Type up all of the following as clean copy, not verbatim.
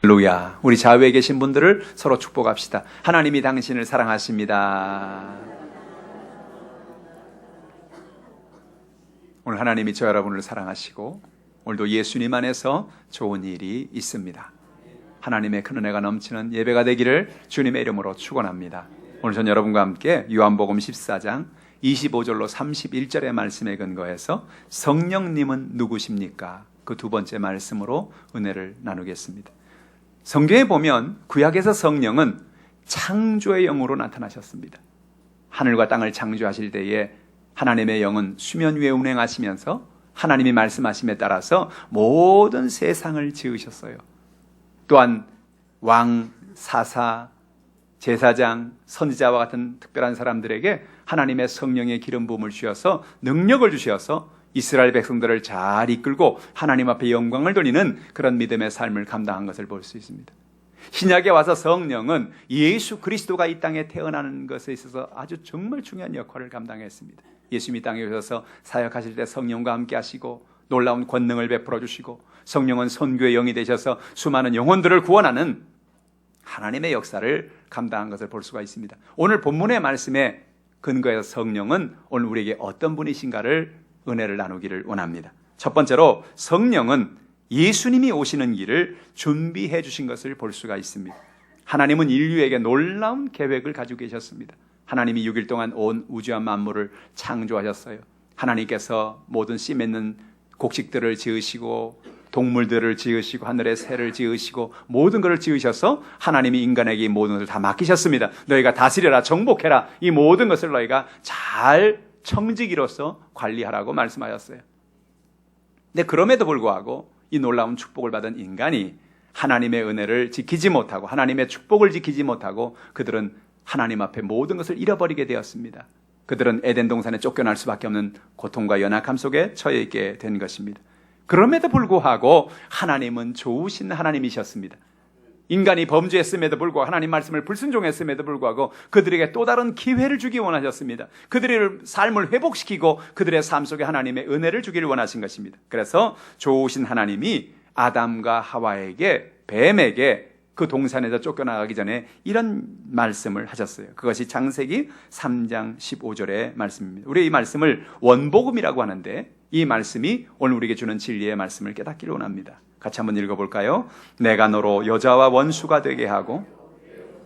할렐루야. 우리 좌우에 계신 분들을 서로 축복합시다. 하나님이 당신을 사랑하십니다. 오늘 하나님이 저 여러분을 사랑하시고 오늘도 예수님 안에서 좋은 일이 있습니다. 하나님의 큰 은혜가 넘치는 예배가 되기를 주님의 이름으로 축원합니다. 오늘 전 여러분과 함께 요한복음 14장 25절로 31절의 말씀에 근거해서 성령님은 누구십니까? 그 두 번째 말씀으로 은혜를 나누겠습니다. 성경에 보면 구약에서 성령은 창조의 영으로 나타나셨습니다. 하늘과 땅을 창조하실 때에 하나님의 영은 수면 위에 운행하시면서 하나님이 말씀하심에 따라서 모든 세상을 지으셨어요. 또한 왕, 사사, 제사장, 선지자와 같은 특별한 사람들에게 하나님의 성령의 기름 부음을 주셔서 능력을 주셔서 이스라엘 백성들을 잘 이끌고 하나님 앞에 영광을 돌리는 그런 믿음의 삶을 감당한 것을 볼 수 있습니다. 신약에 와서 성령은 예수 그리스도가 이 땅에 태어나는 것에 있어서 아주 정말 중요한 역할을 감당했습니다. 예수님이 땅에 오셔서 사역하실 때 성령과 함께 하시고 놀라운 권능을 베풀어 주시고 성령은 선교의 영이 되셔서 수많은 영혼들을 구원하는 하나님의 역사를 감당한 것을 볼 수가 있습니다. 오늘 본문의 말씀에 근거해서 성령은 오늘 우리에게 어떤 분이신가를 은혜를 나누기를 원합니다. 첫 번째로 성령은 예수님이 오시는 길을 준비해 주신 것을 볼 수가 있습니다. 하나님은 인류에게 놀라운 계획을 가지고 계셨습니다. 하나님이 6일 동안 온 우주와 만물을 창조하셨어요. 하나님께서 모든 씨 맺는 곡식들을 지으시고 동물들을 지으시고 하늘의 새를 지으시고 모든 것을 지으셔서 하나님이 인간에게 이 모든 것을 다 맡기셨습니다. 너희가 다스려라, 정복해라, 이 모든 것을 너희가 잘 청지기로서 관리하라고 말씀하셨어요. 근데 그럼에도 불구하고 이 놀라운 축복을 받은 인간이 하나님의 은혜를 지키지 못하고 하나님의 축복을 지키지 못하고 그들은 하나님 앞에 모든 것을 잃어버리게 되었습니다. 그들은 에덴 동산에 쫓겨날 수밖에 없는 고통과 연약함 속에 처해 있게 된 것입니다. 그럼에도 불구하고 하나님은 좋으신 하나님이셨습니다. 인간이 범죄했음에도 불구하고 하나님 말씀을 불순종했음에도 불구하고 그들에게 또 다른 기회를 주기 원하셨습니다. 그들의 삶을 회복시키고 그들의 삶 속에 하나님의 은혜를 주기를 원하신 것입니다. 그래서 좋으신 하나님이 아담과 하와에게, 뱀에게 그 동산에서 쫓겨나가기 전에 이런 말씀을 하셨어요. 그것이 창세기 3장 15절의 말씀입니다. 우리 이 말씀을 원복음이라고 하는데 이 말씀이 오늘 우리에게 주는 진리의 말씀을 깨닫기를 원합니다. 같이 한번 읽어볼까요? 내가 너로 여자와 원수가 되게 하고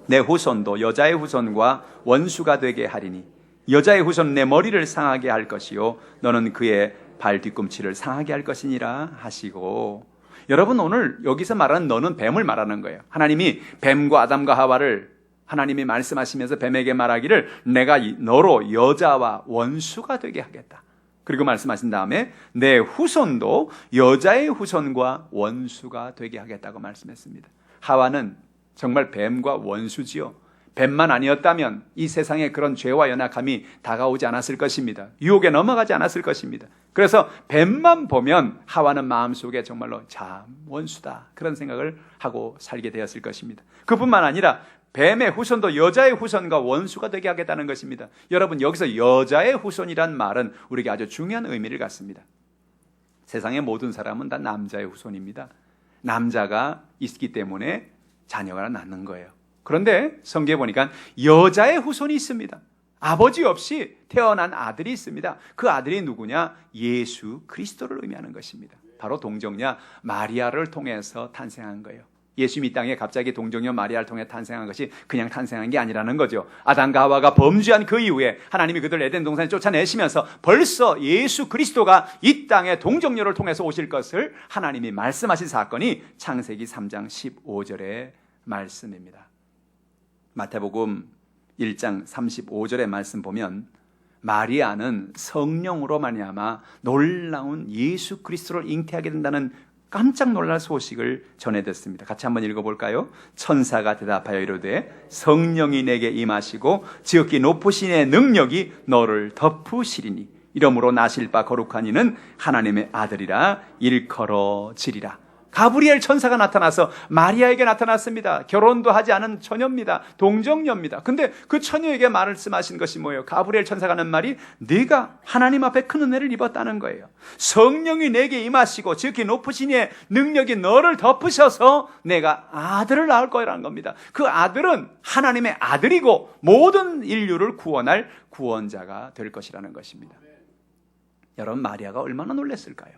내 후손도 여자의 후손과 원수가 되게 하리니 여자의 후손은 내 머리를 상하게 할 것이요 너는 그의 발 뒤꿈치를 상하게 할 것이니라 하시고. 여러분, 오늘 여기서 말하는 너는 뱀을 말하는 거예요. 하나님이 뱀과 아담과 하와를 하나님이 말씀하시면서 뱀에게 말하기를 내가 너로 여자와 원수가 되게 하겠다. 그리고 말씀하신 다음에 내 후손도 여자의 후손과 원수가 되게 하겠다고 말씀했습니다. 하와는 정말 뱀과 원수지요. 뱀만 아니었다면 이 세상에 그런 죄와 연약함이 다가오지 않았을 것입니다. 유혹에 넘어가지 않았을 것입니다. 그래서 뱀만 보면 하와는 마음속에 정말로 자, 원수다 그런 생각을 하고 살게 되었을 것입니다. 그뿐만 아니라 뱀의 후손도 여자의 후손과 원수가 되게 하겠다는 것입니다. 여러분, 여기서 여자의 후손이란 말은 우리에게 아주 중요한 의미를 갖습니다. 세상의 모든 사람은 다 남자의 후손입니다. 남자가 있기 때문에 자녀가 낳는 거예요. 그런데 성경에 보니까 여자의 후손이 있습니다. 아버지 없이 태어난 아들이 있습니다. 그 아들이 누구냐? 예수 그리스도를 의미하는 것입니다. 바로 동정녀 마리아를 통해서 탄생한 거예요. 예수님이 이 땅에 갑자기 동정녀 마리아를 통해 탄생한 것이 그냥 탄생한 게 아니라는 거죠. 아담과 하와가 범죄한 그 이후에 하나님이 그들을 에덴 동산에 쫓아내시면서 벌써 예수 그리스도가 이 땅에 동정녀를 통해서 오실 것을 하나님이 말씀하신 사건이 창세기 3장 15절의 말씀입니다. 마태복음 1장 35절의 말씀 보면 마리아는 성령으로 말미암아 놀라운 예수 그리스도를 잉태하게 된다는 깜짝 놀랄 소식을 전해 듣습니다. 같이 한번 읽어볼까요? 천사가 대답하여 이르되 성령이 내게 임하시고 지극히 높으신 이의 능력이 너를 덮으시리니 이러므로 나실 바 거룩한 이는 하나님의 아들이라 일컬어지리라. 가브리엘 천사가 나타나서 마리아에게 나타났습니다. 결혼도 하지 않은 처녀입니다. 동정녀입니다. 근데 그 처녀에게 말씀하신 것이 뭐예요? 가브리엘 천사가 하는 말이 네가 하나님 앞에 큰 은혜를 입었다는 거예요. 성령이 내게 임하시고 지극히 높으신 이의 능력이 너를 덮으셔서 내가 아들을 낳을 거라는 겁니다. 그 아들은 하나님의 아들이고 모든 인류를 구원할 구원자가 될 것이라는 것입니다. 여러분, 마리아가 얼마나 놀랐을까요?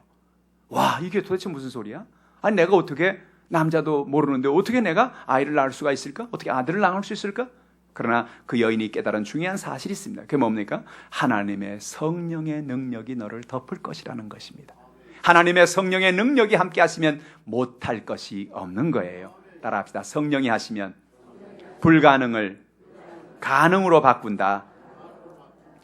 와, 이게 도대체 무슨 소리야? 아니, 내가 어떻게, 남자도 모르는데 어떻게 내가 아이를 낳을 수가 있을까? 어떻게 아들을 낳을 수 있을까? 그러나 그 여인이 깨달은 중요한 사실이 있습니다. 그게 뭡니까? 하나님의 성령의 능력이 너를 덮을 것이라는 것입니다. 하나님의 성령의 능력이 함께 하시면 못할 것이 없는 거예요. 따라합시다. 성령이 하시면 불가능을 가능으로 바꾼다.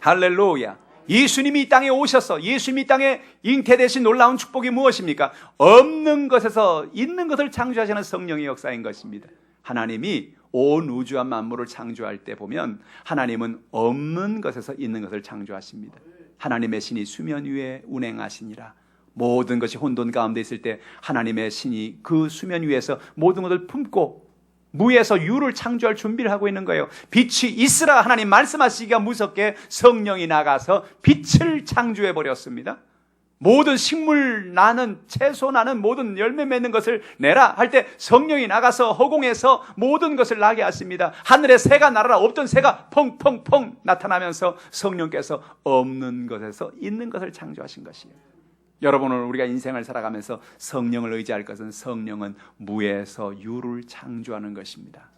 할렐루야. 예수님이 이 땅에 오셔서 예수님이 이 땅에 잉태되신 놀라운 축복이 무엇입니까? 없는 것에서 있는 것을 창조하시는 성령의 역사인 것입니다. 하나님이 온 우주와 만물을 창조할 때 보면 하나님은 없는 것에서 있는 것을 창조하십니다. 하나님의 신이 수면 위에 운행하시니라. 모든 것이 혼돈 가운데 있을 때 하나님의 신이 그 수면 위에서 모든 것을 품고 무에서 유를 창조할 준비를 하고 있는 거예요. 빛이 있으라 하나님 말씀하시기가 무섭게 성령이 나가서 빛을 창조해 버렸습니다. 모든 식물 나는, 채소 나는, 모든 열매 맺는 것을 내라 할 때 성령이 나가서 허공에서 모든 것을 나게 하십니다. 하늘에 새가 날아라. 없던 새가 펑펑펑 나타나면서 성령께서 없는 것에서 있는 것을 창조하신 것이에요. 여러분, 오늘 우리가 인생을 살아가면서 성령을 의지할 것은 성령은 무에서 유를 창조하는 것입니다.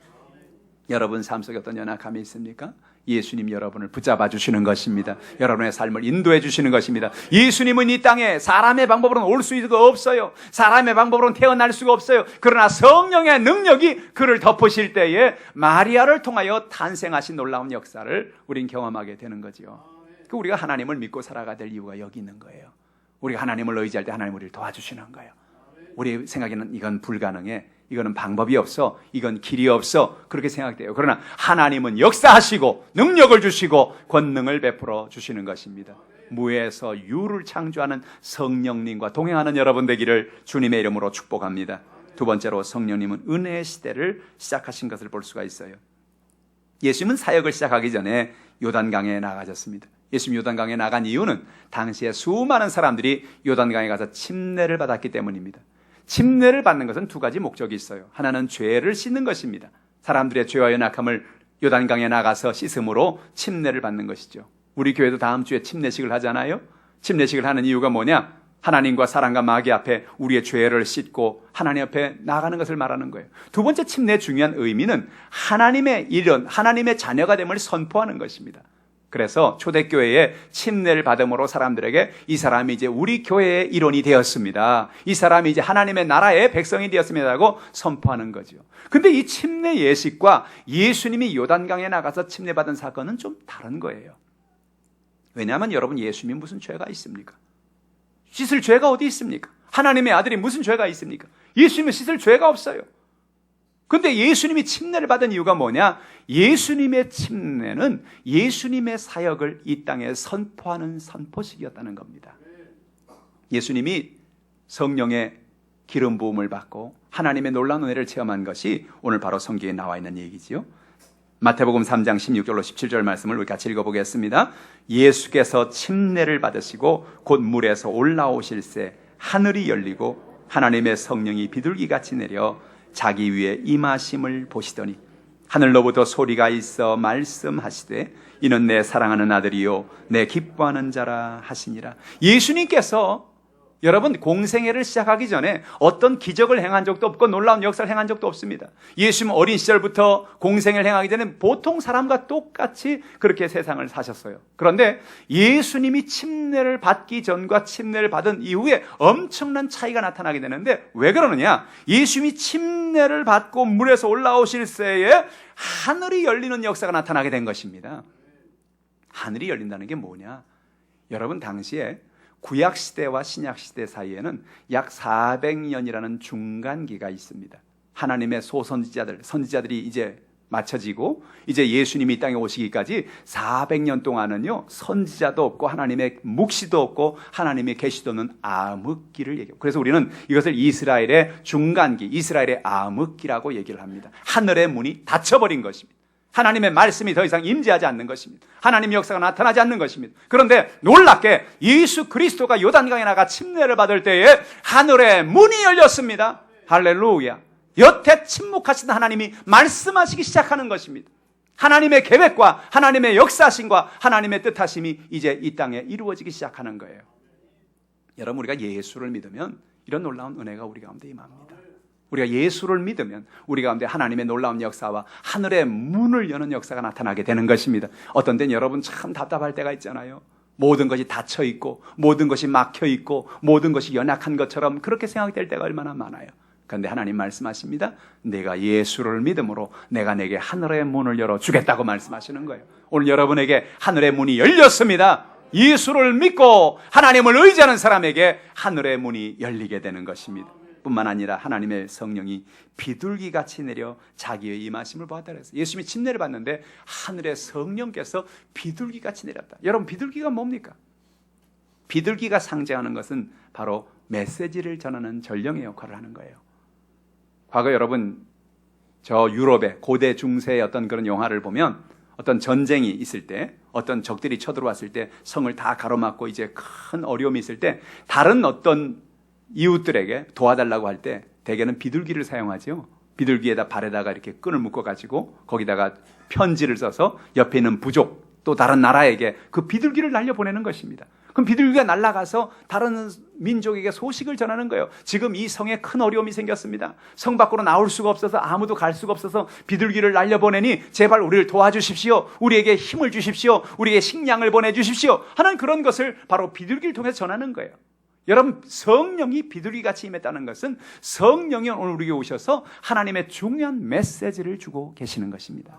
여러분 삶 속에 어떤 연약함이 있습니까? 예수님 여러분을 붙잡아 주시는 것입니다. 여러분의 삶을 인도해 주시는 것입니다. 예수님은 이 땅에 사람의 방법으로는 올 수가 없어요. 사람의 방법으로는 태어날 수가 없어요. 그러나 성령의 능력이 그를 덮으실 때에 마리아를 통하여 탄생하신 놀라운 역사를 우린 경험하게 되는 거죠. 우리가 하나님을 믿고 살아가야 될 이유가 여기 있는 거예요. 우리가 하나님을 의지할 때 하나님 우리를 도와주시는 거예요. 우리 생각에는 이건 불가능해, 이거는 방법이 없어, 이건 길이 없어, 그렇게 생각돼요. 그러나 하나님은 역사하시고 능력을 주시고 권능을 베풀어 주시는 것입니다. 무에서 유를 창조하는 성령님과 동행하는 여러분 되기를 주님의 이름으로 축복합니다. 두 번째로, 성령님은 은혜의 시대를 시작하신 것을 볼 수가 있어요. 예수님은 사역을 시작하기 전에 요단강에 나가셨습니다. 예수님 요단강에 나간 이유는 당시에 수많은 사람들이 요단강에 가서 침례를 받았기 때문입니다. 침례를 받는 것은 두 가지 목적이 있어요. 하나는 죄를 씻는 것입니다. 사람들의 죄와 연약함을 요단강에 나가서 씻음으로 침례를 받는 것이죠. 우리 교회도 다음 주에 침례식을 하잖아요. 침례식을 하는 이유가 뭐냐? 하나님과 사람과 마귀 앞에 우리의 죄를 씻고 하나님 앞에 나가는 것을 말하는 거예요. 두 번째 침례의 중요한 의미는 하나님의 일원, 하나님의 자녀가 됨을 선포하는 것입니다. 그래서 초대교회에 침례를 받음으로 사람들에게 이 사람이 이제 우리 교회의 일원이 되었습니다. 이 사람이 이제 하나님의 나라의 백성이 되었습니다라고 선포하는 거죠. 근데 이 침례 예식과 예수님이 요단강에 나가서 침례받은 사건은 좀 다른 거예요. 왜냐하면 여러분, 예수님이 무슨 죄가 있습니까? 씻을 죄가 어디 있습니까? 하나님의 아들이 무슨 죄가 있습니까? 예수님은 씻을 죄가 없어요. 근데 예수님이 침례를 받은 이유가 뭐냐? 예수님의 침례는 예수님의 사역을 이 땅에 선포하는 선포식이었다는 겁니다. 예수님이 성령의 기름 부음을 받고 하나님의 놀라운 은혜를 체험한 것이 오늘 바로 성경에 나와 있는 얘기지요. 마태복음 3장 16절로 17절 말씀을 우리 같이 읽어보겠습니다. 예수께서 침례를 받으시고 곧 물에서 올라오실새 하늘이 열리고 하나님의 성령이 비둘기같이 내려 자기 위에 임하심을 보시더니 하늘로부터 소리가 있어 말씀하시되 이는 내 사랑하는 아들이요 내 기뻐하는 자라 하시니라. 예수님께서 여러분, 공생애를 시작하기 전에 어떤 기적을 행한 적도 없고 놀라운 역사를 행한 적도 없습니다. 예수님은 어린 시절부터 공생애를 행하기 전에 보통 사람과 똑같이 그렇게 세상을 사셨어요. 그런데 예수님이 침례를 받기 전과 침례를 받은 이후에 엄청난 차이가 나타나게 되는데 왜 그러느냐? 예수님이 침례를 받고 물에서 올라오실 새에 하늘이 열리는 역사가 나타나게 된 것입니다. 하늘이 열린다는 게 뭐냐? 여러분, 당시에 구약시대와 신약시대 사이에는 약 400년이라는 중간기가 있습니다. 하나님의 소선지자들, 선지자들이 이제 맞춰지고 이제 예수님이 이 땅에 오시기까지 400년 동안은요 선지자도 없고 하나님의 묵시도 없고 하나님의 계시도 없는 암흑기를 얘기해요. 그래서 우리는 이것을 이스라엘의 중간기, 이스라엘의 암흑기라고 얘기를 합니다. 하늘의 문이 닫혀버린 것입니다. 하나님의 말씀이 더 이상 임재하지 않는 것입니다. 하나님의 역사가 나타나지 않는 것입니다. 그런데 놀랍게 예수 그리스도가 요단강에 나가 침례를 받을 때에 하늘의 문이 열렸습니다. 할렐루야. 여태 침묵하시던 하나님이 말씀하시기 시작하는 것입니다. 하나님의 계획과 하나님의 역사심과 하나님의 뜻하심이 이제 이 땅에 이루어지기 시작하는 거예요. 여러분, 우리가 예수를 믿으면 이런 놀라운 은혜가 우리 가운데 임합니다. 우리가 예수를 믿으면 우리 가운데 하나님의 놀라운 역사와 하늘의 문을 여는 역사가 나타나게 되는 것입니다. 어떤 때는 여러분 참 답답할 때가 있잖아요. 모든 것이 닫혀 있고 모든 것이 막혀 있고 모든 것이 연약한 것처럼 그렇게 생각될 때가 얼마나 많아요. 그런데 하나님 말씀하십니다. 내가 예수를 믿음으로 내가 내게 하늘의 문을 열어주겠다고 말씀하시는 거예요. 오늘 여러분에게 하늘의 문이 열렸습니다. 예수를 믿고 하나님을 의지하는 사람에게 하늘의 문이 열리게 되는 것입니다. 뿐만 아니라 하나님의 성령이 비둘기같이 내려 자기의 임하심을 보았다 그랬어요. 예수님이 침례를 받는데 하늘의 성령께서 비둘기같이 내렸다. 여러분, 비둘기가 뭡니까? 비둘기가 상징하는 것은 바로 메시지를 전하는 전령의 역할을 하는 거예요. 과거 여러분 저 유럽의 고대 중세의 어떤 그런 영화를 보면 어떤 전쟁이 있을 때 어떤 적들이 쳐들어왔을 때 성을 다 가로막고 이제 큰 어려움이 있을 때 다른 어떤 이웃들에게 도와달라고 할 때 대개는 비둘기를 사용하죠. 비둘기에다 발에다가 이렇게 끈을 묶어가지고 거기다가 편지를 써서 옆에 있는 부족 또 다른 나라에게 그 비둘기를 날려보내는 것입니다. 그럼 비둘기가 날아가서 다른 민족에게 소식을 전하는 거예요. 지금 이 성에 큰 어려움이 생겼습니다. 성 밖으로 나올 수가 없어서 아무도 갈 수가 없어서 비둘기를 날려보내니 제발 우리를 도와주십시오. 우리에게 힘을 주십시오. 우리에게 식량을 보내주십시오. 하는 그런 것을 바로 비둘기를 통해서 전하는 거예요. 여러분, 성령이 비둘기같이 임했다는 것은 성령이 오늘 우리에게 오셔서 하나님의 중요한 메시지를 주고 계시는 것입니다.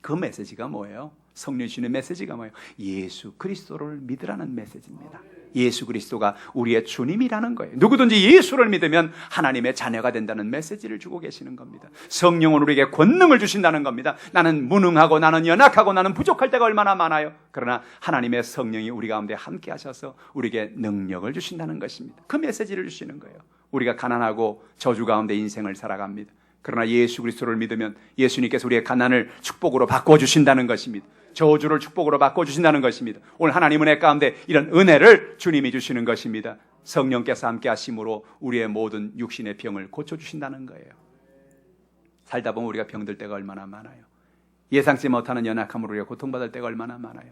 그 메시지가 뭐예요? 성령이 주는 메시지가 뭐예요? 예수 그리스도를 믿으라는 메시지입니다. 예수 그리스도가 우리의 주님이라는 거예요. 누구든지 예수를 믿으면 하나님의 자녀가 된다는 메시지를 주고 계시는 겁니다. 성령은 우리에게 권능을 주신다는 겁니다. 나는 무능하고 나는 연약하고 나는 부족할 때가 얼마나 많아요. 그러나 하나님의 성령이 우리 가운데 함께 하셔서 우리에게 능력을 주신다는 것입니다. 그 메시지를 주시는 거예요. 우리가 가난하고 저주 가운데 인생을 살아갑니다. 그러나 예수 그리스도를 믿으면 예수님께서 우리의 가난을 축복으로 바꿔주신다는 것입니다. 저주를 축복으로 바꿔주신다는 것입니다. 오늘 하나님 은혜 가운데 이런 은혜를 주님이 주시는 것입니다. 성령께서 함께 하심으로 우리의 모든 육신의 병을 고쳐주신다는 거예요. 살다 보면 우리가 병들 때가 얼마나 많아요. 예상치 못하는 연약함으로 우리가 고통받을 때가 얼마나 많아요.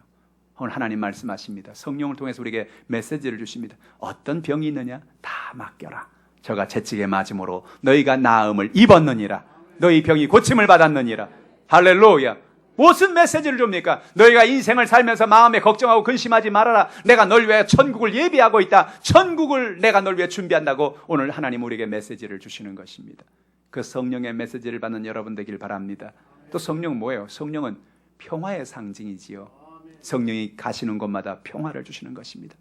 오늘 하나님 말씀하십니다. 성령을 통해서 우리에게 메시지를 주십니다. 어떤 병이 있느냐? 다 맡겨라. 저가 채찍에 맞음으로 너희가 나음을 입었느니라. 너희 병이 고침을 받았느니라. 할렐루야. 무슨 메시지를 줍니까? 너희가 인생을 살면서 마음에 걱정하고 근심하지 말아라. 내가 널 위해 천국을 예비하고 있다. 천국을 내가 널 위해 준비한다고 오늘 하나님 우리에게 메시지를 주시는 것입니다. 그 성령의 메시지를 받는 여러분 되길 바랍니다. 또 성령은 뭐예요? 성령은 평화의 상징이지요. 성령이 가시는 곳마다 평화를 주시는 것입니다.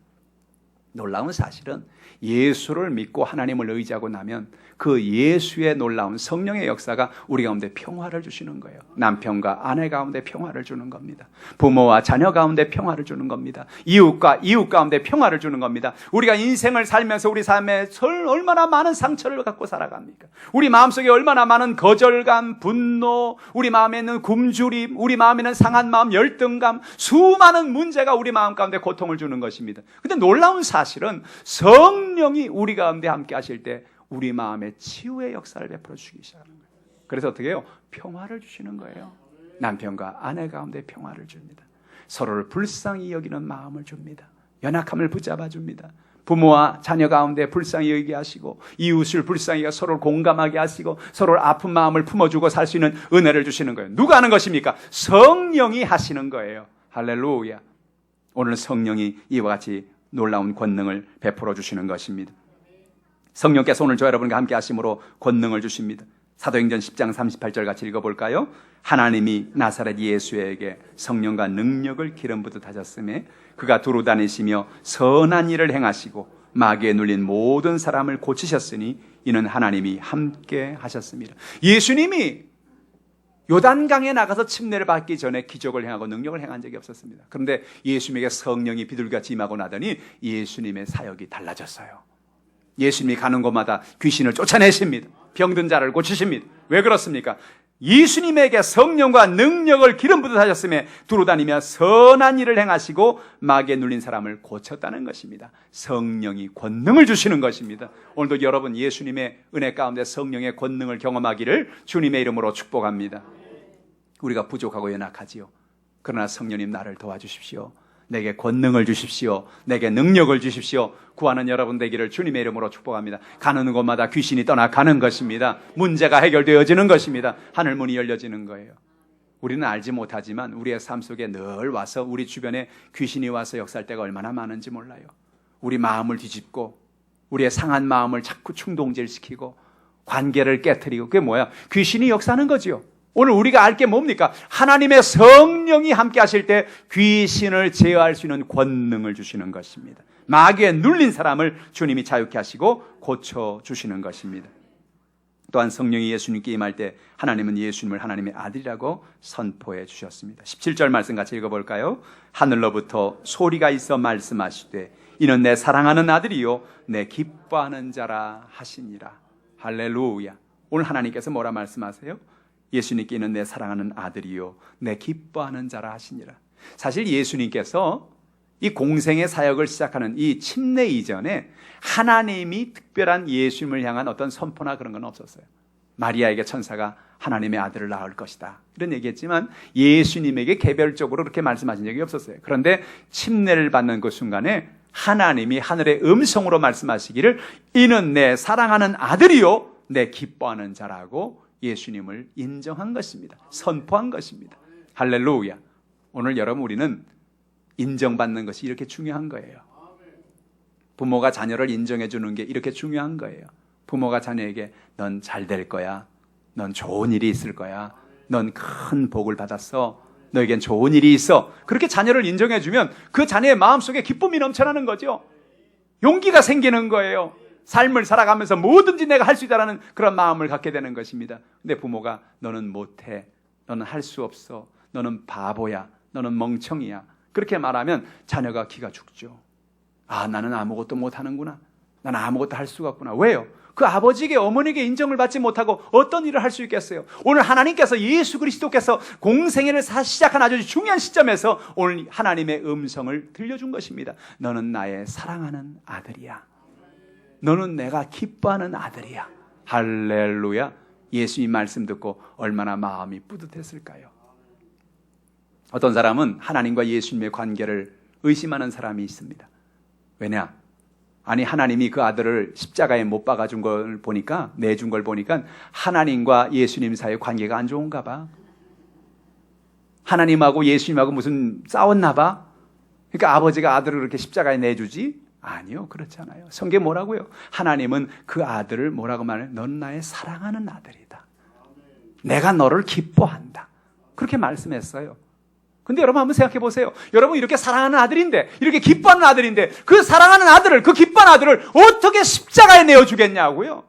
놀라운 사실은 예수를 믿고 하나님을 의지하고 나면 그 예수의 놀라운 성령의 역사가 우리 가운데 평화를 주시는 거예요. 남편과 아내 가운데 평화를 주는 겁니다. 부모와 자녀 가운데 평화를 주는 겁니다. 이웃과 이웃 가운데 평화를 주는 겁니다. 우리가 인생을 살면서 우리 삶에 얼마나 많은 상처를 갖고 살아갑니까? 우리 마음속에 얼마나 많은 거절감, 분노, 우리 마음에 있는 굶주림, 우리 마음에 있는 상한 마음, 열등감, 수많은 문제가 우리 마음 가운데 고통을 주는 것입니다. 근데 놀라운 사실은 성령이 우리 가운데 함께 하실 때 우리 마음에 치유의 역사를 베풀어 주시기 시작하는 거예요. 그래서 어떻게 해요? 평화를 주시는 거예요. 남편과 아내 가운데 평화를 줍니다. 서로를 불쌍히 여기는 마음을 줍니다. 연약함을 붙잡아 줍니다. 부모와 자녀 가운데 불쌍히 여기게 하시고 이웃을 불쌍히 여겨 서로를 공감하게 하시고 서로를 아픈 마음을 품어주고 살 수 있는 은혜를 주시는 거예요. 누가 하는 것입니까? 성령이 하시는 거예요. 할렐루야. 오늘 성령이 이와 같이 놀라운 권능을 베풀어 주시는 것입니다. 성령께서 오늘 저 여러분과 함께 하심으로 권능을 주십니다. 사도행전 10장 38절 같이 읽어볼까요? 하나님이 나사렛 예수에게 성령과 능력을 기름 부듯 하셨으며 그가 두루 다니시며 선한 일을 행하시고 마귀에 눌린 모든 사람을 고치셨으니 이는 하나님이 함께 하셨습니다. 예수님이 요단강에 나가서 침례를 받기 전에 기적을 행하고 능력을 행한 적이 없었습니다. 그런데 예수님에게 성령이 비둘기같이 임하고 나더니 예수님의 사역이 달라졌어요. 예수님이 가는 곳마다 귀신을 쫓아내십니다. 병든 자를 고치십니다. 왜 그렇습니까? 예수님에게 성령과 능력을 기름 부듯 하셨음에 두루다니며 선한 일을 행하시고 마귀에 눌린 사람을 고쳤다는 것입니다. 성령이 권능을 주시는 것입니다. 오늘도 여러분 예수님의 은혜 가운데 성령의 권능을 경험하기를 주님의 이름으로 축복합니다. 우리가 부족하고 연약하지요. 그러나 성령님 나를 도와주십시오. 내게 권능을 주십시오. 내게 능력을 주십시오. 구하는 여러분 되기를 주님의 이름으로 축복합니다. 가는 곳마다 귀신이 떠나가는 것입니다. 문제가 해결되어지는 것입니다. 하늘문이 열려지는 거예요. 우리는 알지 못하지만 우리의 삶 속에 늘 와서 우리 주변에 귀신이 와서 역사할 때가 얼마나 많은지 몰라요. 우리 마음을 뒤집고 우리의 상한 마음을 자꾸 충동질시키고 관계를 깨트리고 그게 뭐야? 귀신이 역사하는 거지요. 오늘 우리가 알 게 뭡니까? 하나님의 성령이 함께 하실 때 귀신을 제어할 수 있는 권능을 주시는 것입니다. 마귀에 눌린 사람을 주님이 자유케 하시고 고쳐주시는 것입니다. 또한 성령이 예수님께 임할 때 하나님은 예수님을 하나님의 아들이라고 선포해 주셨습니다. 17절 말씀 같이 읽어볼까요? 하늘로부터 소리가 있어 말씀하시되 이는 내 사랑하는 아들이요 내 기뻐하는 자라 하시니라. 할렐루야. 오늘 하나님께서 뭐라 말씀하세요? 예수님께는 내 사랑하는 아들이요 내 기뻐하는 자라 하시니라. 사실 예수님께서 이 공생의 사역을 시작하는 이 침례 이전에 하나님이 특별한 예수님을 향한 어떤 선포나 그런 건 없었어요. 마리아에게 천사가 하나님의 아들을 낳을 것이다 이런 얘기했지만 예수님에게 개별적으로 그렇게 말씀하신 적이 없었어요. 그런데 침례를 받는 그 순간에 하나님이 하늘의 음성으로 말씀하시기를 이는 내 사랑하는 아들이요 내 기뻐하는 자라고 예수님을 인정한 것입니다. 선포한 것입니다. 할렐루야. 오늘 여러분 우리는 인정받는 것이 이렇게 중요한 거예요. 부모가 자녀를 인정해 주는 게 이렇게 중요한 거예요. 부모가 자녀에게 넌 잘 될 거야. 넌 좋은 일이 있을 거야. 넌 큰 복을 받았어. 너에겐 좋은 일이 있어. 그렇게 자녀를 인정해 주면 그 자녀의 마음속에 기쁨이 넘쳐나는 거죠. 용기가 생기는 거예요. 삶을 살아가면서 뭐든지 내가 할 수 있다는 그런 마음을 갖게 되는 것입니다. 근데 부모가 너는 못해, 너는 할 수 없어, 너는 바보야, 너는 멍청이야 그렇게 말하면 자녀가 기가 죽죠. 아, 나는 아무것도 못하는구나. 나는 아무것도 할 수가 없구나. 왜요? 그 아버지에게 어머니에게 인정을 받지 못하고 어떤 일을 할 수 있겠어요? 오늘 하나님께서 예수 그리스도께서 공생애를 시작한 아주 중요한 시점에서 오늘 하나님의 음성을 들려준 것입니다. 너는 나의 사랑하는 아들이야. 너는 내가 기뻐하는 아들이야. 할렐루야. 예수님 말씀 듣고 얼마나 마음이 뿌듯했을까요? 어떤 사람은 하나님과 예수님의 관계를 의심하는 사람이 있습니다. 왜냐? 아니 하나님이 그 아들을 십자가에 못 박아준 걸 보니까 내준 걸 보니까 하나님과 예수님 사이의 관계가 안 좋은가 봐. 하나님하고 예수님하고 무슨 싸웠나 봐. 그러니까 아버지가 아들을 그렇게 십자가에 내주지? 아니요, 그렇지 않아요. 성경에 뭐라고요? 하나님은 그 아들을 뭐라고 말해요? 넌 나의 사랑하는 아들이다. 내가 너를 기뻐한다. 그렇게 말씀했어요. 근데 여러분 한번 생각해 보세요. 여러분 이렇게 사랑하는 아들인데, 이렇게 기뻐하는 아들인데, 그 사랑하는 아들을, 그 기뻐하는 아들을 어떻게 십자가에 내어주겠냐고요?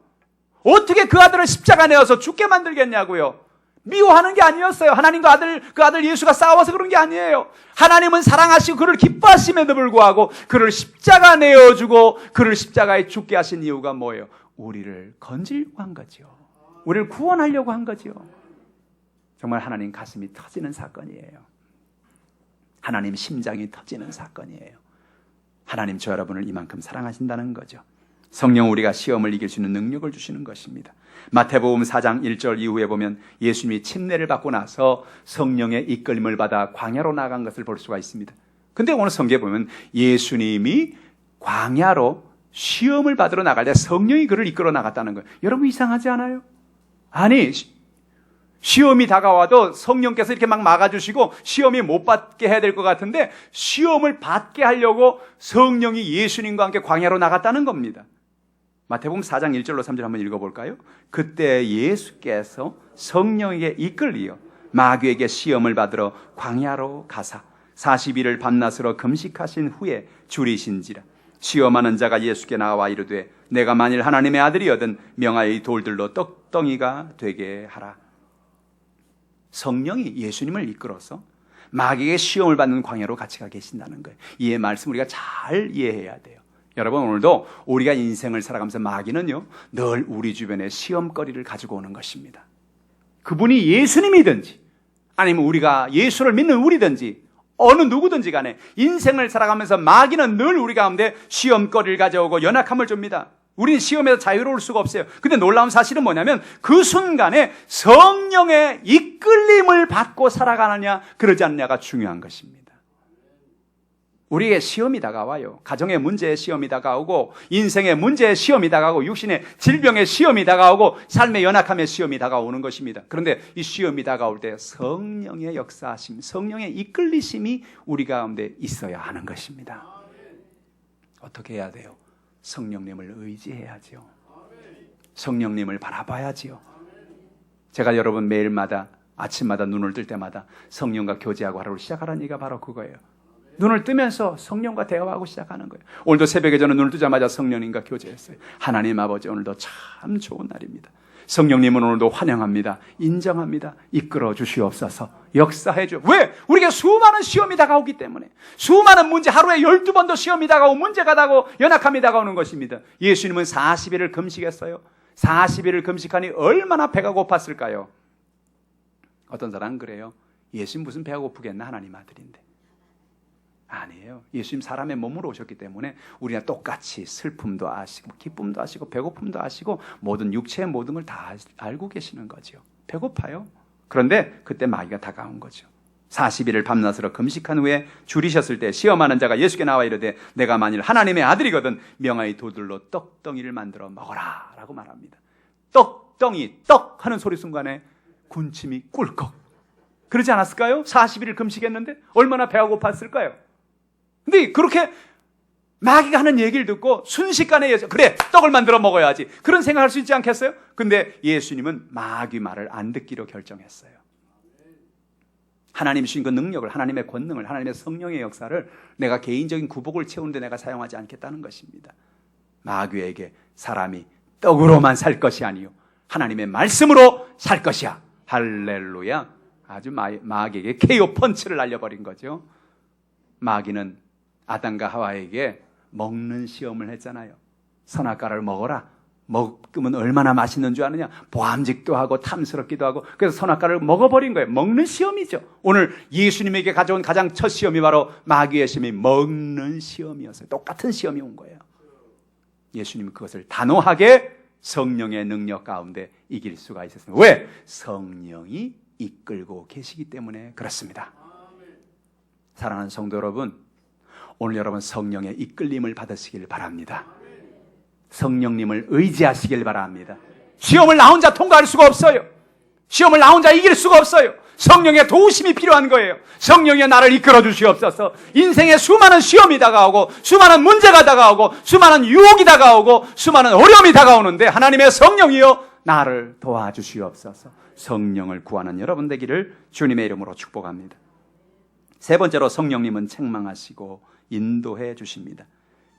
어떻게 그 아들을 십자가에 내어서 죽게 만들겠냐고요? 미워하는 게 아니었어요. 하나님과 그 아들 예수가 싸워서 그런 게 아니에요. 하나님은 사랑하시고 그를 기뻐하심에도 불구하고 그를 십자가 내어주고 그를 십자가에 죽게 하신 이유가 뭐예요? 우리를 건지려고 한 거죠. 우리를 구원하려고 한 거죠. 정말 하나님 가슴이 터지는 사건이에요. 하나님 심장이 터지는 사건이에요. 하나님 저 여러분을 이만큼 사랑하신다는 거죠. 성령 우리가 시험을 이길 수 있는 능력을 주시는 것입니다. 마태복음 4장 1절 이후에 보면 예수님이 침례를 받고 나서 성령의 이끌림을 받아 광야로 나간 것을 볼 수가 있습니다. 근데 오늘 성경에 보면 예수님이 광야로 시험을 받으러 나갈 때 성령이 그를 이끌어 나갔다는 거예요. 여러분 이상하지 않아요? 아니 시험이 다가와도 성령께서 이렇게 막 막아주시고 시험이 못 받게 해야 될 것 같은데 시험을 받게 하려고 성령이 예수님과 함께 광야로 나갔다는 겁니다. 마태복음 4장 1절로 3절 한번 읽어볼까요? 그때 예수께서 성령에게 이끌리어 마귀에게 시험을 받으러 광야로 가사 40일을 밤낮으로 금식하신 후에 줄이신지라. 시험하는 자가 예수께 나와 이르되 내가 만일 하나님의 아들이거든 명하여 이 돌들로 떡덩이가 되게 하라. 성령이 예수님을 이끌어서 마귀의 시험을 받는 광야로 같이 가 계신다는 거예요. 이 말씀 우리가 잘 이해해야 돼요. 여러분, 오늘도 우리가 인생을 살아가면서 마귀는요, 늘 우리 주변에 시험거리를 가지고 오는 것입니다. 그분이 예수님이든지 아니면 우리가 예수를 믿는 우리든지 어느 누구든지 간에 인생을 살아가면서 마귀는 늘 우리 가운데 시험거리를 가져오고 연약함을 줍니다. 우리는 시험에서 자유로울 수가 없어요. 근데 놀라운 사실은 뭐냐면 그 순간에 성령의 이끌림을 받고 살아가느냐 그러지 않느냐가 중요한 것입니다. 우리에게 시험이 다가와요. 가정의 문제의 시험이 다가오고 인생의 문제의 시험이 다가오고 육신의 질병의 시험이 다가오고 삶의 연약함의 시험이 다가오는 것입니다. 그런데 이 시험이 다가올 때 성령의 역사하심, 성령의 이끌리심이 우리 가운데 있어야 하는 것입니다. 어떻게 해야 돼요? 성령님을 의지해야죠. 성령님을 바라봐야지요. 제가 여러분 매일마다 아침마다 눈을 뜰 때마다 성령과 교제하고 하루를 시작하라는 얘기가 바로 그거예요. 눈을 뜨면서 성령과 대화하고 시작하는 거예요. 오늘도 새벽에 저는 눈을 뜨자마자 성령님과 교제했어요. 하나님 아버지, 오늘도 참 좋은 날입니다. 성령님은 오늘도 환영합니다. 인정합니다. 이끌어 주시옵소서. 역사해 주. 왜? 우리에게 수많은 시험이 다가오기 때문에. 수많은 문제, 하루에 12번도 시험이 다가오고 문제가 다가오고 연약함이 다가오는 것입니다. 예수님은 40일을 금식했어요. 40일을 금식하니 얼마나 배가 고팠을까요? 어떤 사람은 그래요. 예수님 무슨 배가 고프겠나, 하나님 아들인데. 아니에요. 예수님 사람의 몸으로 오셨기 때문에 우리가 똑같이 슬픔도 아시고 기쁨도 아시고 배고픔도 아시고 모든 육체의 모든 걸 다 알고 계시는 거죠. 배고파요. 그런데 그때 마귀가 다가온 거죠. 40일을 밤낮으로 금식한 후에 줄이셨을 때 시험하는 자가 예수께 나와 이르되 내가 만일 하나님의 아들이거든 명하이 돌들로 떡덩이를 만들어 먹어라 라고 말합니다. 떡덩이, 떡 하는 소리 순간에 군침이 꿀꺽. 그러지 않았을까요? 40일을 금식했는데 얼마나 배가 고팠을까요? 근데 그렇게 마귀가 하는 얘기를 듣고 순식간에 그래, 떡을 만들어 먹어야지, 그런 생각할 수 있지 않겠어요? 근데 예수님은 마귀 말을 안 듣기로 결정했어요. 하나님 주신 그 능력을, 하나님의 권능을, 하나님의 성령의 역사를 내가 개인적인 구복을 채우는데 내가 사용하지 않겠다는 것입니다. 마귀에게 사람이 떡으로만 살 것이 아니요 하나님의 말씀으로 살 것이야. 할렐루야. 아주 마귀에게 KO 펀치를 날려버린 거죠. 마귀는 아담과 하와에게 먹는 시험을 했잖아요. 선악과를 먹어라. 먹으면 얼마나 맛있는 줄 아느냐. 보암직도 하고 탐스럽기도 하고. 그래서 선악과를 먹어버린 거예요. 먹는 시험이죠. 오늘 예수님에게 가져온 가장 첫 시험이 바로 마귀의 시험이 먹는 시험이었어요. 똑같은 시험이 온 거예요. 예수님은 그것을 단호하게 성령의 능력 가운데 이길 수가 있었습니다. 왜? 성령이 이끌고 계시기 때문에 그렇습니다. 사랑하는 성도 여러분, 오늘 여러분 성령의 이끌림을 받으시길 바랍니다. 성령님을 의지하시길 바랍니다. 시험을 나 혼자 통과할 수가 없어요. 시험을 나 혼자 이길 수가 없어요. 성령의 도우심이 필요한 거예요. 성령이 나를 이끌어 주시옵소서. 인생에 수많은 시험이 다가오고 수많은 문제가 다가오고 수많은 유혹이 다가오고 수많은 어려움이 다가오는데 하나님의 성령이여 나를 도와주시옵소서. 성령을 구하는 여러분 되기를 주님의 이름으로 축복합니다. 세 번째로 성령님은 책망하시고 인도해 주십니다.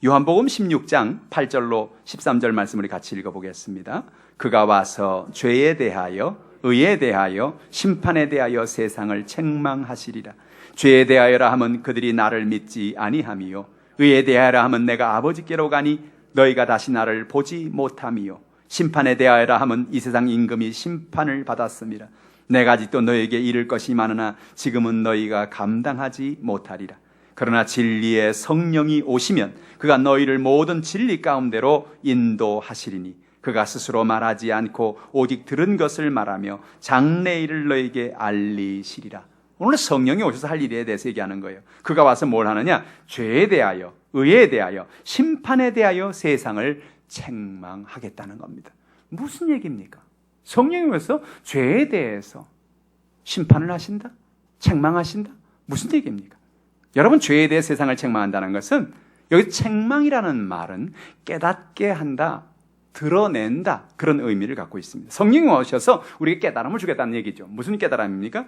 요한복음 16장 8절로 13절 말씀을 같이 읽어보겠습니다. 그가 와서 죄에 대하여 의에 대하여 심판에 대하여 세상을 책망하시리라. 죄에 대하여라 하면 그들이 나를 믿지 아니함이요 의에 대하여라 하면 내가 아버지께로 가니 너희가 다시 나를 보지 못함이요 심판에 대하여라 하면 이 세상 임금이 심판을 받았음이라. 내가 아직도 너에게 이를 것이 많으나 지금은 너희가 감당하지 못하리라. 그러나 진리의 성령이 오시면 그가 너희를 모든 진리 가운데로 인도하시리니 그가 스스로 말하지 않고 오직 들은 것을 말하며 장래일을 너희에게 알리시리라. 오늘 성령이 오셔서 할 일에 대해서 얘기하는 거예요. 그가 와서 뭘 하느냐? 죄에 대하여, 의에 대하여, 심판에 대하여 세상을 책망하겠다는 겁니다. 무슨 얘기입니까? 성령이 오셔서 죄에 대해서 심판을 하신다? 책망하신다? 무슨 얘기입니까? 여러분, 죄에 대해 세상을 책망한다는 것은 여기 책망이라는 말은 깨닫게 한다, 드러낸다, 그런 의미를 갖고 있습니다. 성령이 오셔서 우리에게 깨달음을 주겠다는 얘기죠. 무슨 깨달음입니까?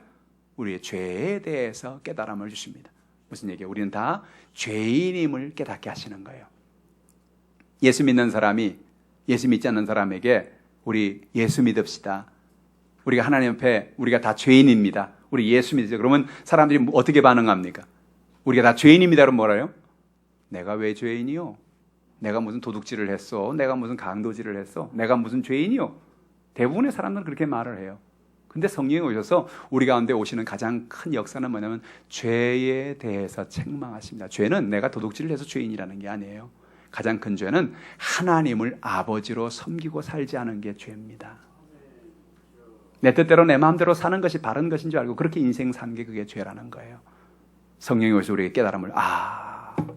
우리의 죄에 대해서 깨달음을 주십니다. 무슨 얘기예요? 우리는 다 죄인임을 깨닫게 하시는 거예요. 예수 믿는 사람이 예수 믿지 않는 사람에게 우리 예수 믿읍시다, 우리가 하나님 앞에 우리가 다 죄인입니다. 우리 예수 믿으죠. 그러면 사람들이 어떻게 반응합니까? 우리가 다 죄인입니다. 그럼 뭐라요? 내가 왜 죄인이요? 내가 무슨 도둑질을 했어? 내가 무슨 강도질을 했어? 내가 무슨 죄인이요? 대부분의 사람들은 그렇게 말을 해요. 근데 성령이 오셔서 우리 가운데 오시는 가장 큰 역사는 뭐냐면 죄에 대해서 책망하십니다. 죄는 내가 도둑질을 해서 죄인이라는 게 아니에요. 가장 큰 죄는 하나님을 아버지로 섬기고 살지 않은 게 죄입니다. 내 뜻대로 내 마음대로 사는 것이 바른 것인 줄 알고 그렇게 인생 산 게 그게 죄라는 거예요. 성령이 오셔서 우리에게 깨달음을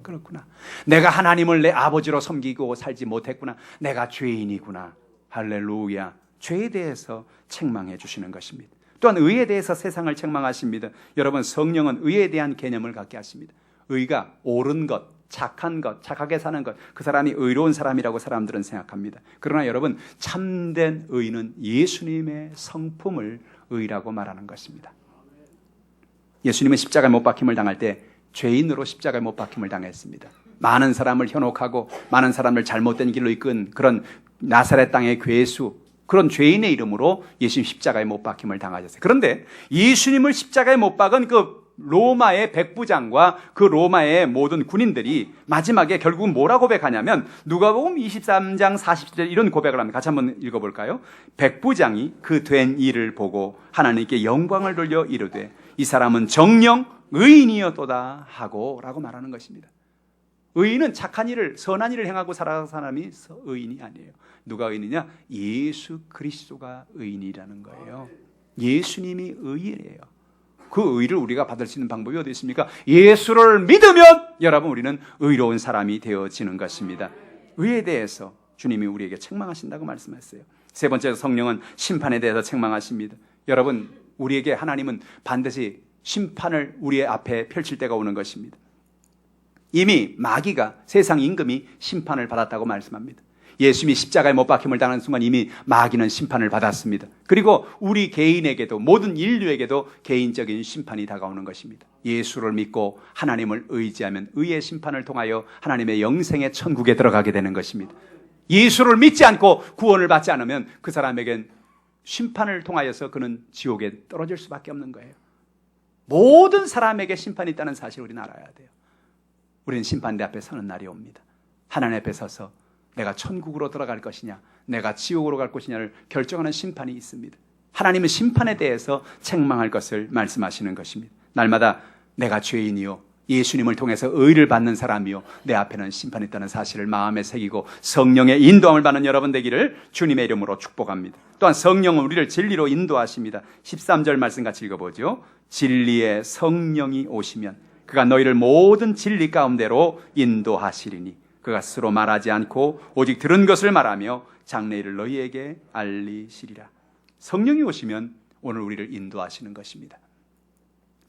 그렇구나. 내가 하나님을 내 아버지로 섬기고 살지 못했구나. 내가 죄인이구나. 할렐루야. 죄에 대해서 책망해 주시는 것입니다. 또한 의에 대해서 세상을 책망하십니다. 여러분, 성령은 의에 대한 개념을 갖게 하십니다. 의가 옳은 것, 착한 것, 착하게 사는 것, 그 사람이 의로운 사람이라고 사람들은 생각합니다. 그러나 여러분, 참된 의는 예수님의 성품을 의라고 말하는 것입니다. 예수님은 십자가에 못 박힘을 당할 때 죄인으로 십자가에 못 박힘을 당했습니다. 많은 사람을 현혹하고 많은 사람을 잘못된 길로 이끈 그런 나사렛 땅의 괴수, 그런 죄인의 이름으로 예수님 십자가에 못 박힘을 당하셨어요. 그런데 예수님을 십자가에 못 박은 그 로마의 백부장과 그 로마의 모든 군인들이 마지막에 결국은 뭐라 고백하냐면 누가복음 23장 40절 이런 고백을 합니다. 같이 한번 읽어볼까요? 백부장이 그 된 일을 보고 하나님께 영광을 돌려 이르되 이 사람은 정령 의인이었도다 하고 라고 말하는 것입니다. 의인은 착한 일을, 선한 일을 행하고 살아가는 사람이 의인이 아니에요. 누가 의인이냐? 예수 그리스도가 의인이라는 거예요. 예수님이 의인이에요. 그 의를 우리가 받을 수 있는 방법이 어디 있습니까? 예수를 믿으면 여러분 우리는 의로운 사람이 되어지는 것입니다. 의에 대해서 주님이 우리에게 책망하신다고 말씀했어요. 세 번째, 성령은 심판에 대해서 책망하십니다. 여러분, 우리에게 하나님은 반드시 심판을 우리의 앞에 펼칠 때가 오는 것입니다. 이미 마귀가, 세상 임금이 심판을 받았다고 말씀합니다. 예수님이 십자가에 못 박힘을 당하는 순간 이미 마귀는 심판을 받았습니다. 그리고 우리 개인에게도, 모든 인류에게도 개인적인 심판이 다가오는 것입니다. 예수를 믿고 하나님을 의지하면 의의 심판을 통하여 하나님의 영생의 천국에 들어가게 되는 것입니다. 예수를 믿지 않고 구원을 받지 않으면 그 사람에겐 심판을 통하여서 그는 지옥에 떨어질 수밖에 없는 거예요. 모든 사람에게 심판이 있다는 사실을 우리는 알아야 돼요. 우리는 심판대 앞에 서는 날이 옵니다. 하나님 앞에 서서 내가 천국으로 들어갈 것이냐, 내가 지옥으로 갈 것이냐를 결정하는 심판이 있습니다. 하나님은 심판에 대해서 책망할 것을 말씀하시는 것입니다. 날마다 내가 죄인이요, 예수님을 통해서 의를 받는 사람이요, 내 앞에는 심판이 있다는 사실을 마음에 새기고 성령의 인도함을 받는 여러분 되기를 주님의 이름으로 축복합니다. 또한 성령은 우리를 진리로 인도하십니다. 13절 말씀 같이 읽어보죠. 진리의 성령이 오시면 그가 너희를 모든 진리 가운데로 인도하시리니 그가 스스로 말하지 않고 오직 들은 것을 말하며 장래일을 너희에게 알리시리라. 성령이 오시면 오늘 우리를 인도하시는 것입니다.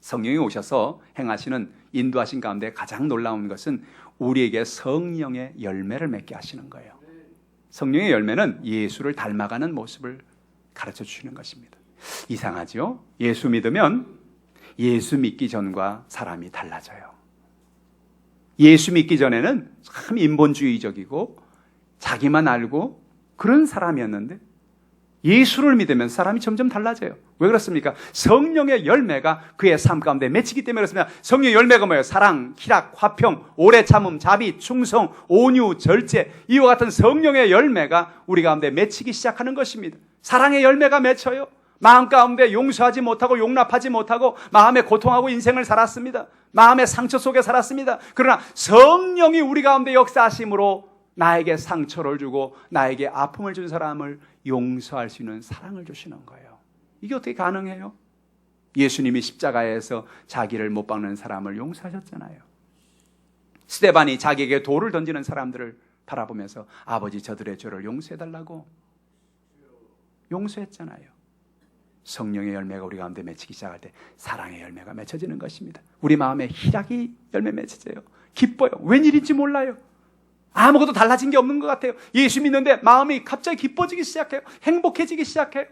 성령이 오셔서 행하시는 인도하신 가운데 가장 놀라운 것은 우리에게 성령의 열매를 맺게 하시는 거예요. 성령의 열매는 예수를 닮아가는 모습을 가르쳐 주시는 것입니다. 이상하죠? 예수 믿으면 예수 믿기 전과 사람이 달라져요. 예수 믿기 전에는 참 인본주의적이고 자기만 알고 그런 사람이었는데 예수를 믿으면 사람이 점점 달라져요. 왜 그렇습니까? 성령의 열매가 그의 삶 가운데 맺히기 때문에 그렇습니다. 성령의 열매가 뭐예요? 사랑, 희락, 화평, 오래 참음, 자비, 충성, 온유, 절제, 이와 같은 성령의 열매가 우리 가운데 맺히기 시작하는 것입니다. 사랑의 열매가 맺혀요. 마음 가운데 용서하지 못하고 용납하지 못하고 마음에 고통하고 인생을 살았습니다. 마음의 상처 속에 살았습니다. 그러나 성령이 우리 가운데 역사하심으로 나에게 상처를 주고 나에게 아픔을 준 사람을 용서할 수 있는 사랑을 주시는 거예요. 이게 어떻게 가능해요? 예수님이 십자가에서 자기를 못 박는 사람을 용서하셨잖아요. 스데반이 자기에게 돌을 던지는 사람들을 바라보면서 아버지 저들의 죄를 용서해달라고 용서했잖아요. 성령의 열매가 우리 가운데 맺히기 시작할 때 사랑의 열매가 맺혀지는 것입니다. 우리 마음에 희락이 열매 맺혀져요. 기뻐요. 웬일인지 몰라요. 아무것도 달라진 게 없는 것 같아요. 예수 믿는데 마음이 갑자기 기뻐지기 시작해요. 행복해지기 시작해요.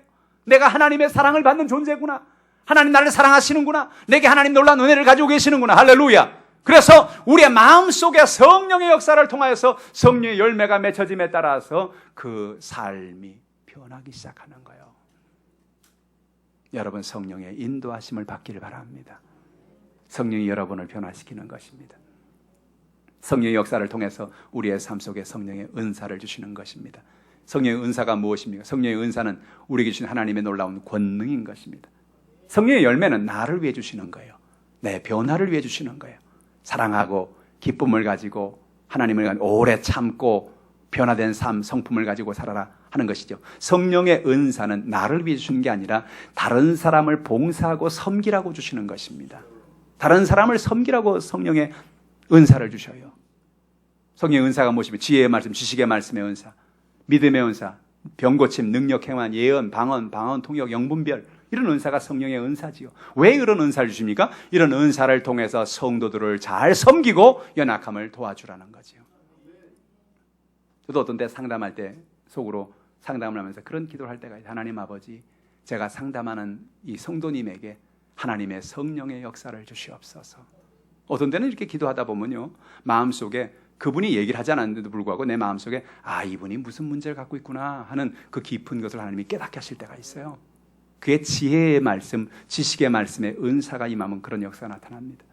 내가 하나님의 사랑을 받는 존재구나. 하나님 나를 사랑하시는구나. 내게 하나님 놀라운 은혜를 가지고 계시는구나. 할렐루야. 그래서 우리의 마음속에 성령의 역사를 통하여서 성령의 열매가 맺혀짐에 따라서 그 삶이 변하기 시작하는 거예요. 여러분 성령의 인도하심을 받기를 바랍니다. 성령이 여러분을 변화시키는 것입니다. 성령의 역사를 통해서 우리의 삶 속에 성령의 은사를 주시는 것입니다. 성령의 은사가 무엇입니까? 성령의 은사는 우리에게 주신 하나님의 놀라운 권능인 것입니다. 성령의 열매는 나를 위해 주시는 거예요. 내 변화를 위해 주시는 거예요. 사랑하고 기쁨을 가지고 하나님을 오래 참고 변화된 삶, 성품을 가지고 살아라 하는 것이죠. 성령의 은사는 나를 위해 주시는 게 아니라 다른 사람을 봉사하고 섬기라고 주시는 것입니다. 다른 사람을 섬기라고 성령의 은사를 주셔요. 성령의 은사가 무엇이며 지혜의 말씀, 지식의 말씀의 은사, 믿음의 은사, 병고침, 능력, 행한, 예언, 방언, 통역, 영분별, 이런 은사가 성령의 은사지요. 왜 이런 은사를 주십니까? 이런 은사를 통해서 성도들을 잘 섬기고 연약함을 도와주라는 거지요. 저도 어떤 때 상담할 때 속으로 상담을 하면서 그런 기도를 할 때가 있어요. 하나님 아버지, 제가 상담하는 이 성도님에게 하나님의 성령의 역사를 주시옵소서. 어떤 때는 이렇게 기도하다 보면요, 마음속에 그분이 얘기를 하지 않았는데도 불구하고 내 마음속에 이분이 무슨 문제를 갖고 있구나 하는 그 깊은 것을 하나님이 깨닫게 하실 때가 있어요. 그의 지혜의 말씀, 지식의 말씀에 은사가 임하면 그런 역사가 나타납니다.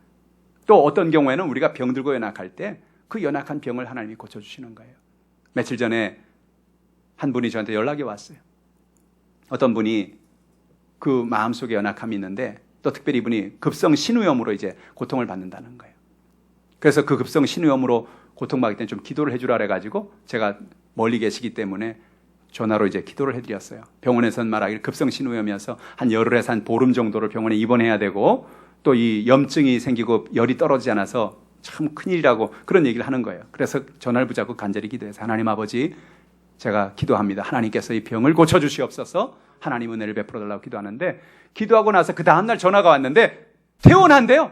또 어떤 경우에는 우리가 병들고 연약할 때 그 연약한 병을 하나님이 고쳐주시는 거예요. 며칠 전에 한 분이 저한테 연락이 왔어요. 어떤 분이 그 마음속에 연약함이 있는데 또 특별히 이분이 급성 신우염으로 이제 고통을 받는다는 거예요. 그래서 그 급성 신우염으로 고통받을 때는 좀 기도를 해주라 그래가지고 제가 멀리 계시기 때문에 전화로 이제 기도를 해드렸어요. 병원에서는 말하기를 급성 신우염이어서 한 열흘에서 한 보름 정도를 병원에 입원해야 되고 또 이 염증이 생기고 열이 떨어지지 않아서 참 큰일이라고 그런 얘기를 하는 거예요. 그래서 전화를 붙잡고 간절히 기도해서 하나님 아버지, 제가 기도합니다. 하나님께서 이 병을 고쳐주시옵소서. 하나님 은혜를 베풀어 달라고 기도하는데, 기도하고 나서 그 다음날 전화가 왔는데 퇴원한대요.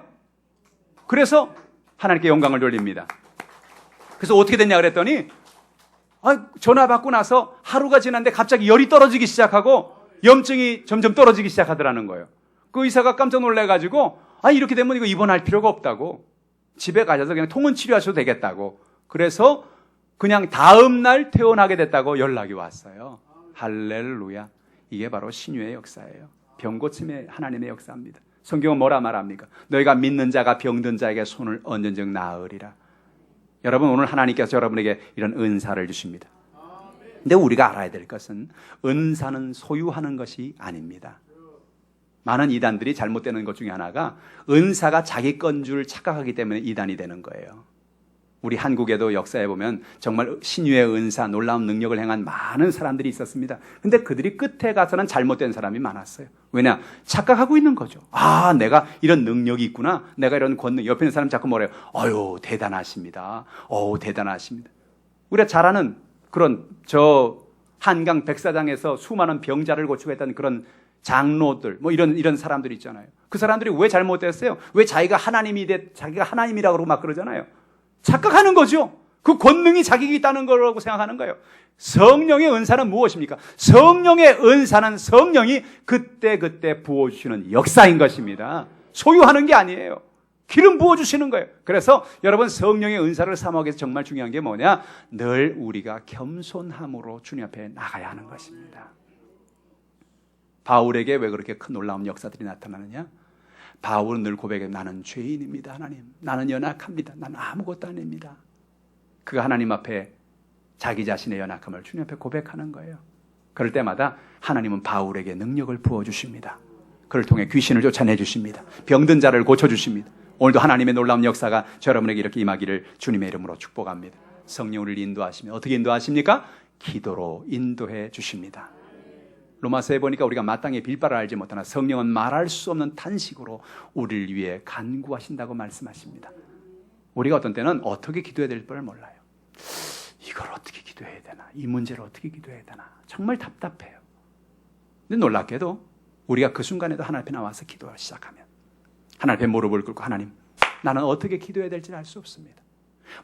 그래서 하나님께 영광을 돌립니다. 그래서 어떻게 됐냐 그랬더니 전화 받고 나서 하루가 지났는데 갑자기 열이 떨어지기 시작하고 염증이 점점 떨어지기 시작하더라는 거예요. 그 의사가 깜짝 놀라가지고 이렇게 되면 이거 입원할 필요가 없다고, 집에 가셔서 그냥 통원 치료하셔도 되겠다고, 그래서 그냥 다음 날 퇴원하게 됐다고 연락이 왔어요. 할렐루야. 이게 바로 신유의 역사예요. 병고침의 하나님의 역사입니다. 성경은 뭐라 말합니까? 너희가 믿는 자가 병든 자에게 손을 얹은즉 나으리라. 여러분, 오늘 하나님께서 여러분에게 이런 은사를 주십니다. 근데 우리가 알아야 될 것은 은사는 소유하는 것이 아닙니다. 많은 이단들이 잘못되는 것 중에 하나가 은사가 자기 건 줄 착각하기 때문에 이단이 되는 거예요. 우리 한국에도 역사에 보면 정말 신유의 은사, 놀라운 능력을 행한 많은 사람들이 있었습니다. 근데 그들이 끝에 가서는 잘못된 사람이 많았어요. 왜냐? 착각하고 있는 거죠. 내가 이런 능력이 있구나. 내가 이런 권능. 옆에 있는 사람 자꾸 뭐래요? 대단하십니다. 대단하십니다. 우리가 잘 아는 그런 한강 백사장에서 수많은 병자를 고치고 했던 그런 장로들, 이런 사람들이 있잖아요. 그 사람들이 왜 잘못됐어요? 왜 자기가 하나님이라고 그러고 막 그러잖아요. 착각하는 거죠. 그 권능이 자기에게 있다는 거라고 생각하는 거예요. 성령의 은사는 무엇입니까? 성령의 은사는 성령이 그때 부어주시는 역사인 것입니다. 소유하는 게 아니에요. 기름 부어주시는 거예요. 그래서 여러분, 성령의 은사를 사모하기 위해서 정말 중요한 게 뭐냐? 늘 우리가 겸손함으로 주님 앞에 나가야 하는 것입니다. 바울에게 왜 그렇게 큰 놀라운 역사들이 나타나느냐? 바울은 늘 고백해, 나는 죄인입니다. 하나님, 나는 연약합니다. 나는 아무것도 아닙니다. 그가 하나님 앞에 자기 자신의 연약함을 주님 앞에 고백하는 거예요. 그럴 때마다 하나님은 바울에게 능력을 부어주십니다. 그를 통해 귀신을 쫓아내주십니다. 병든 자를 고쳐주십니다. 오늘도 하나님의 놀라운 역사가 여러분에게 이렇게 임하기를 주님의 이름으로 축복합니다. 성령을 인도하시면 어떻게 인도하십니까? 기도로 인도해 주십니다. 로마서에 보니까 우리가 마땅히 빌바를 알지 못하나 성령은 말할 수 없는 탄식으로 우리를 위해 간구하신다고 말씀하십니다. 우리가 어떤 때는 어떻게 기도해야 될 걸 몰라요. 이걸 어떻게 기도해야 되나? 이 문제를 어떻게 기도해야 되나? 정말 답답해요. 근데 놀랍게도 우리가 그 순간에도 하나님 앞에 나와서 기도를 시작하면 하나님 앞에 무릎을 꿇고, 하나님, 나는 어떻게 기도해야 될지 알 수 없습니다.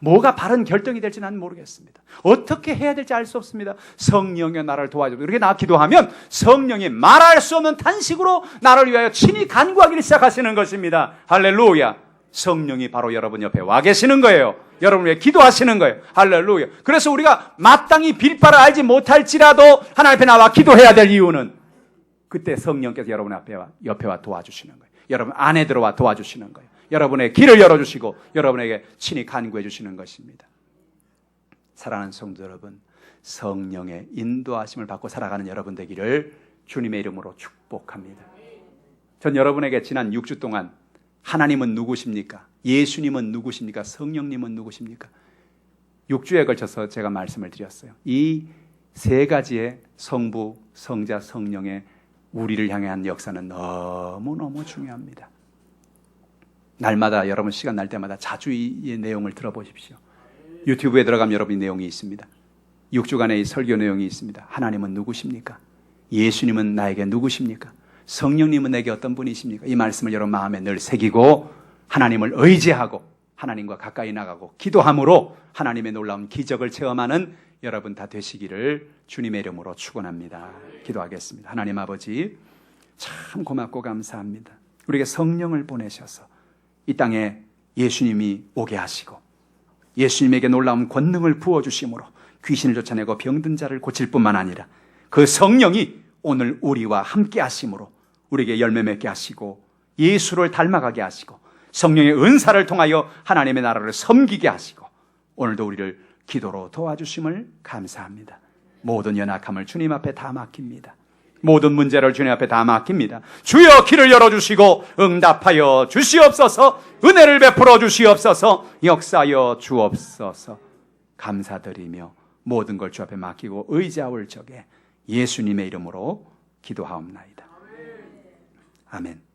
뭐가 바른 결정이 될지 는 모르겠습니다. 어떻게 해야 될지 알 수 없습니다. 성령이 나를 도와주고, 이렇게 나 기도하면 성령이 말할 수 없는 탄식으로 나를 위하여 친히 간구하기를 시작하시는 것입니다. 할렐루야. 성령이 바로 여러분 옆에 와 계시는 거예요. 여러분 위해 기도하시는 거예요. 할렐루야. 그래서 우리가 마땅히 빌바를 알지 못할지라도 하나님 앞에 나와 기도해야 될 이유는 그때 성령께서 여러분 옆에와 도와주시는 거예요. 여러분 안에 들어와 도와주시는 거예요. 여러분의 길을 열어주시고 여러분에게 친히 간구해 주시는 것입니다. 사랑하는 성도 여러분, 성령의 인도하심을 받고 살아가는 여러분 되기를 주님의 이름으로 축복합니다. 전 여러분에게 지난 6주 동안 하나님은 누구십니까? 예수님은 누구십니까? 성령님은 누구십니까? 6주에 걸쳐서 제가 말씀을 드렸어요. 이 세 가지의 성부, 성자, 성령의 우리를 향한 역사는 너무너무 중요합니다. 날마다 여러분 시간 날 때마다 자주 이 내용을 들어보십시오. 유튜브에 들어가면 여러분 이 내용이 있습니다. 6주간의 이 설교 내용이 있습니다. 하나님은 누구십니까? 예수님은 나에게 누구십니까? 성령님은 내게 어떤 분이십니까? 이 말씀을 여러분 마음에 늘 새기고 하나님을 의지하고 하나님과 가까이 나가고 기도함으로 하나님의 놀라운 기적을 체험하는 여러분 다 되시기를 주님의 이름으로 축원합니다. 기도하겠습니다. 하나님 아버지, 참 고맙고 감사합니다. 우리에게 성령을 보내셔서 이 땅에 예수님이 오게 하시고 예수님에게 놀라운 권능을 부어주심으로 귀신을 쫓아내고 병든 자를 고칠 뿐만 아니라 그 성령이 오늘 우리와 함께 하심으로 우리에게 열매 맺게 하시고 예수를 닮아가게 하시고 성령의 은사를 통하여 하나님의 나라를 섬기게 하시고 오늘도 우리를 기도로 도와주심을 감사합니다. 모든 연약함을 주님 앞에 다 맡깁니다. 모든 문제를 주님 앞에 다 맡깁니다. 주여 길을 열어주시고 응답하여 주시옵소서. 은혜를 베풀어 주시옵소서. 역사하여 주옵소서. 감사드리며 모든 걸 주 앞에 맡기고 의지하올 적에 예수님의 이름으로 기도하옵나이다. 아멘.